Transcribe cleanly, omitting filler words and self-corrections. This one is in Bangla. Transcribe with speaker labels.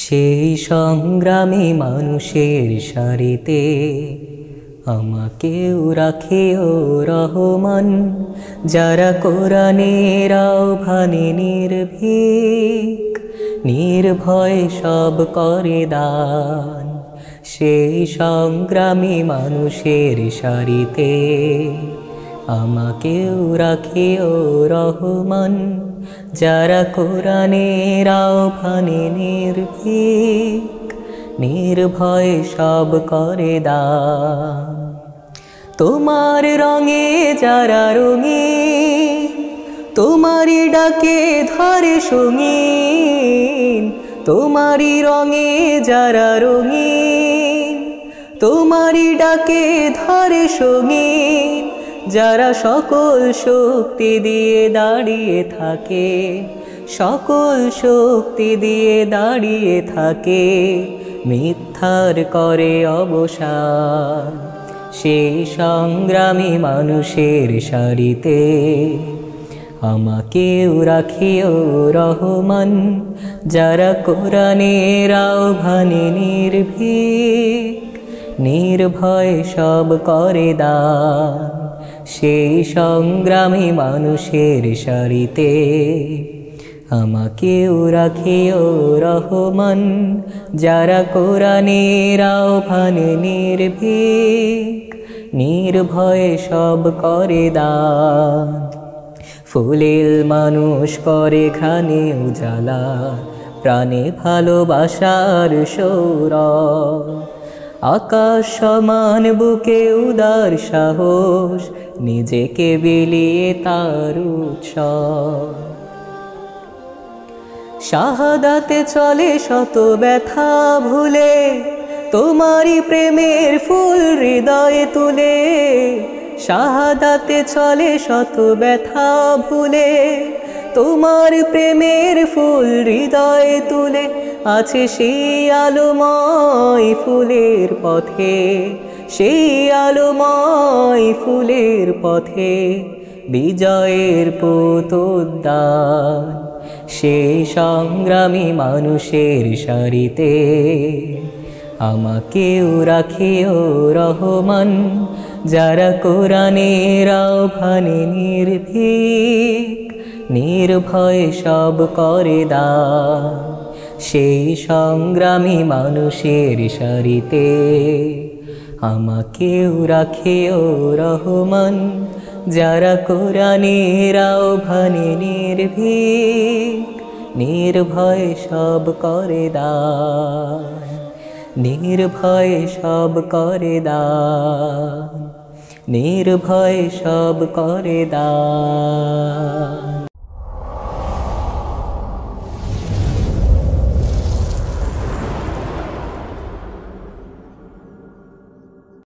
Speaker 1: সেই সংগ্রামী মানুষের সারিতে আমাকেও রাখিও রহমান, যারা কোরআনের আহ্বানে নির্ভীক, নির্ভয় সব করে দান। সেই সংগ্রামী মানুষের সারিতে আমাকেও রাখিও রহমান, যারা কোরআনের আহ্বানে নির্ভীক, নির্ভয় সব করে দান। তোমার রঙে যারা রঙিন, তোমারই ডাকে ধরে সঙ্গীন। তোমারই রঙে যারা রঙিন, তোমারই ডাকে ধরে সঙ্গীন। যারা সকল শক্তি দিয়ে দাঁড়িয়ে থাকে, সকল শক্তি দিয়ে দাঁড়িয়ে থাকে, মিথ্যার করে অবসান। সেই সংগ্রামী মানুষের সারিতে আমাকেও রাখিও রহমান, যারা কোরআনের আহ্বানে নির্ভীক, নির্ভয় সব করে দান। সেই সংগ্রামী মানুষের সারিতে আমাকেও রাখিও রহমান, যারা কোরআনের আহ্বানে নির্ভীক, নির্ভয় সব করে দান। ফুলেল মানুষ করে ঘ্রাণে উজালা, প্রাণে ভালোবাসার সৌরভ। আকাশ সমান বুকে উদার সাহস, নিজেকে বিলিয়ে তার উৎসব। শাহাদাতে চলে শত ব্যথা ভুলে, তোমারই প্রেমের ফুল হৃদয়ে তুলে। শাহাদাতে চলে শত ব্যথা ভুলে, তোমার প্রেমের ফুল হৃদয়ে তুলে। আছে সেই আলোময় ফুলের পথে, সেই আলোময় ফুলের পথে, বিজয়ের পথোদ্যান। সেই সংগ্রামী মানুষের সারিতে আমাকেও রাখিও রহমান, যারা কোরআনের আহ্বানে নির্ভীক, নির্ভয় সব করে দান। সেই সংগ্রামী মানুষের সারিতে আমাকেও রাখিও রহমান, যারা কোরআনের আহ্বানে নির্ভীক, নির্ভয় সব করে দান, নির্ভয় সব করে দান, নির্ভয় সব করে দান।